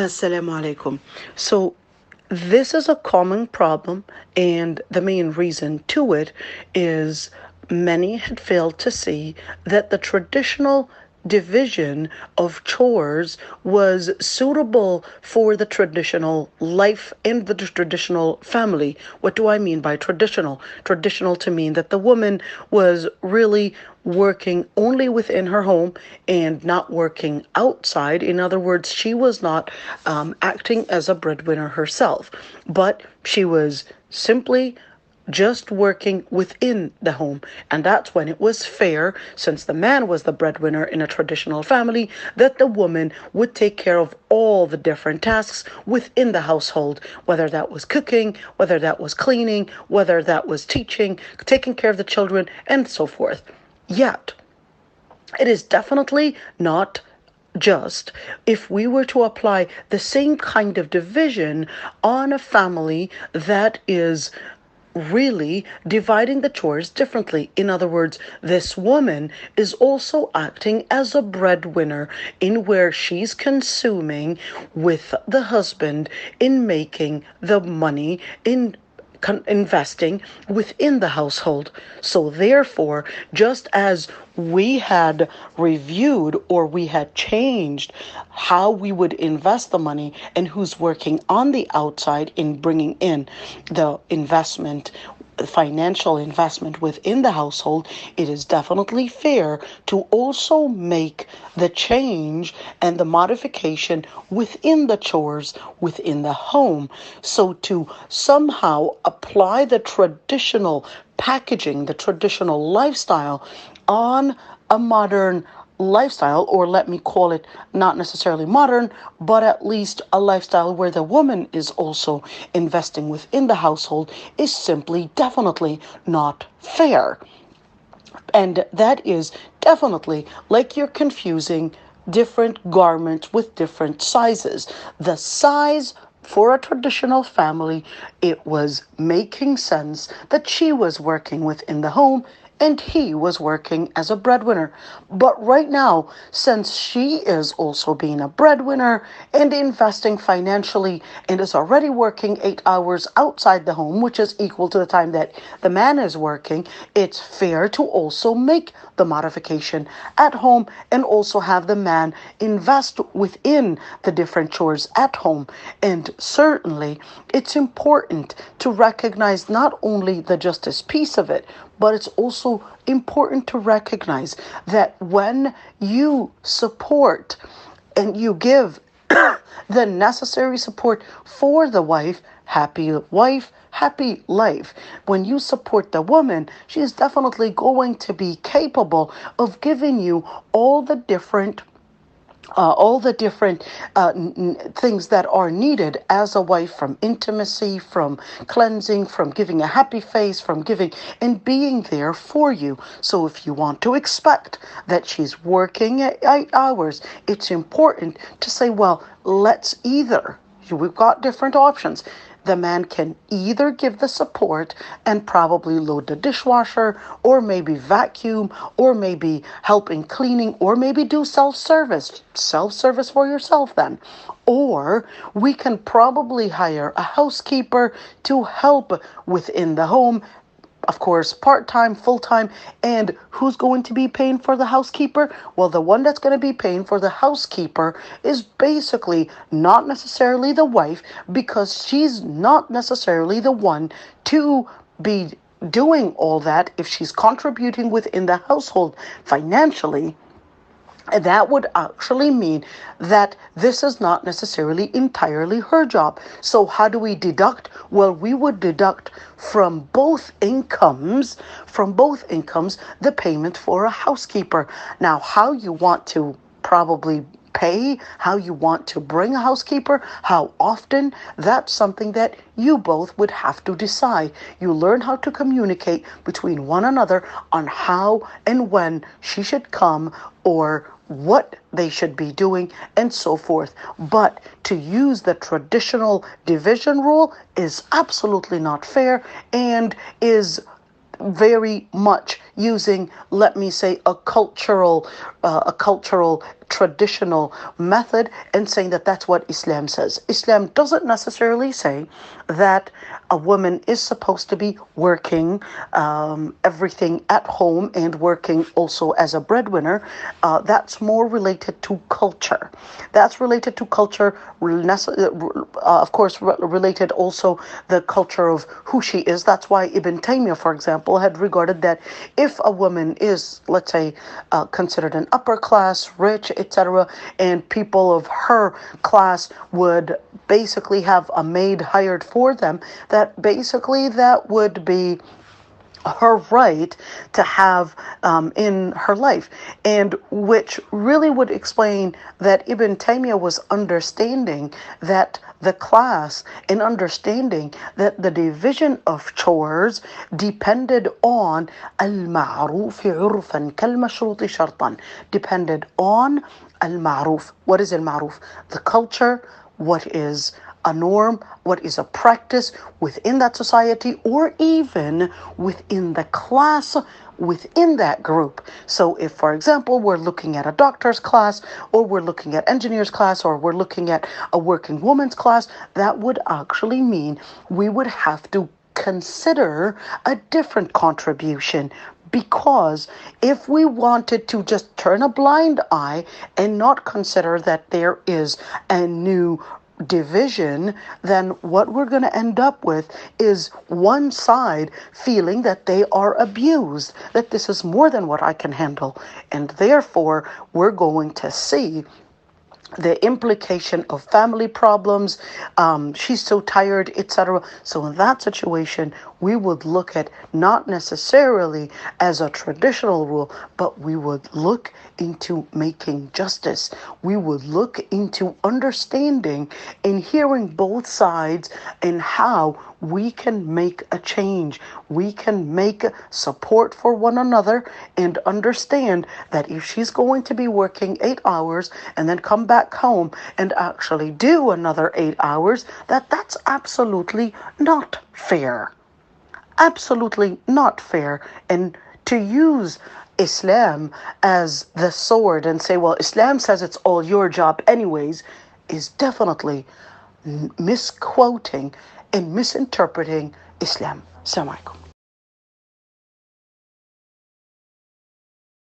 Assalamu alaikum. So, this is a common problem, and the main reason to it is many had failed to see that the traditional division of chores was suitable for the traditional life and the traditional family. What do I mean by traditional? Traditional to mean that the woman was really working only within her home and not working outside. In other words, she was not acting as a breadwinner herself, but she was simply just working within the home. And that's when it was fair, since the man was the breadwinner in a traditional family, that the woman would take care of all the different tasks within the household, whether that was cooking, whether that was cleaning, whether that was teaching, taking care of the children, and so forth. Yet, it is definitely not just if we were to apply the same kind of division on a family that is really dividing the chores differently. In other words, this woman is also acting as a breadwinner in where she's consuming with the husband in making the money, in investing within the household. So therefore, just as we had reviewed or we had changed how we would invest the money and who's working on the outside in bringing in the investment, financial investment within the household, it is definitely fair to also make the change and the modification within the chores within the home. So to somehow apply the traditional packaging, the traditional lifestyle on a modern lifestyle, or let me call it not necessarily modern, but at least a lifestyle where the woman is also investing within the household, is simply definitely not fair. And that is definitely like you're confusing different garments with different sizes. The size for a traditional family, it was making sense that she was working within the home and he was working as a breadwinner. But right now, since she is also being a breadwinner and investing financially and is already working 8 hours outside the home, which is equal to the time that the man is working, it's fair to also make the modification at home and also have the man invest within the different chores at home. And certainly, it's important to recognize not only the justice piece of it, but it's also important to recognize that when you support and you give the necessary support for the wife, happy life. When you support the woman, she is definitely going to be capable of giving you all the different things that are needed as a wife, from intimacy, from cleansing, from giving a happy face, from giving and being there for you. So if you want to expect that she's working at 8 hours, it's important to say, well, we've got different options. The man can either give the support and probably load the dishwasher, or maybe vacuum, or maybe help in cleaning, or maybe do self-service for yourself then. Or we can probably hire a housekeeper to help within the home. Of course, part-time, full-time. And who's going to be paying for the housekeeper? Well, the one that's going to be paying for the housekeeper is basically not necessarily the wife, because she's not necessarily the one to be doing all that. If she's contributing within the household financially, that would actually mean that this is not necessarily entirely her job. So how do we deduct? Well, we would deduct from both incomes, the payment for a housekeeper. Now, how you want to probably pay, how you want to bring a housekeeper, how often, that's something that you both would have to decide. You learn how to communicate between one another on how and when she should come, or what they should be doing, and so forth. But to use the traditional division rule is absolutely not fair and is very much using, let me say, a cultural traditional method and saying that that's what Islam says. Islam doesn't necessarily say that a woman is supposed to be working everything at home and working also as a breadwinner. That's more related to culture. That's related to culture, of course, related also the culture of who she is. That's why Ibn Taymiyyah, for example, had regarded that if a woman is, let's say, considered an upper class, rich, etc., and people of her class would basically have a maid hired for them, that basically that would be her right to have in her life, and which really would explain that Ibn Taymiyyah was understanding that the class and understanding that the division of chores depended on al-ma'ruf 'urfan kal-mashruti shartan, depended on al-ma'ruf. What is al-ma'ruf? The culture, what is a norm, what is a practice within that society, or even within the class within that group. So if, for example, we're looking at a doctor's class, or we're looking at engineer's class, or we're looking at a working woman's class, that would actually mean we would have to consider a different contribution. Because if we wanted to just turn a blind eye and not consider that there is a new division, then what we're going to end up with is one side feeling that they are abused, that this is more than what I can handle. And therefore, we're going to see the implication of family problems, she's so tired, etc. So in that situation, we would look at not necessarily as a traditional rule, but we would look into making justice. We would look into understanding and hearing both sides and how we can make a change. We can make support for one another and understand that if she's going to be working 8 hours and then come back home and actually do another 8 hours, that's absolutely not fair. Absolutely not fair. And to use Islam as the sword and say, well, Islam says it's all your job anyways, is definitely misquoting and misinterpreting Islam. Assalamu alaikum.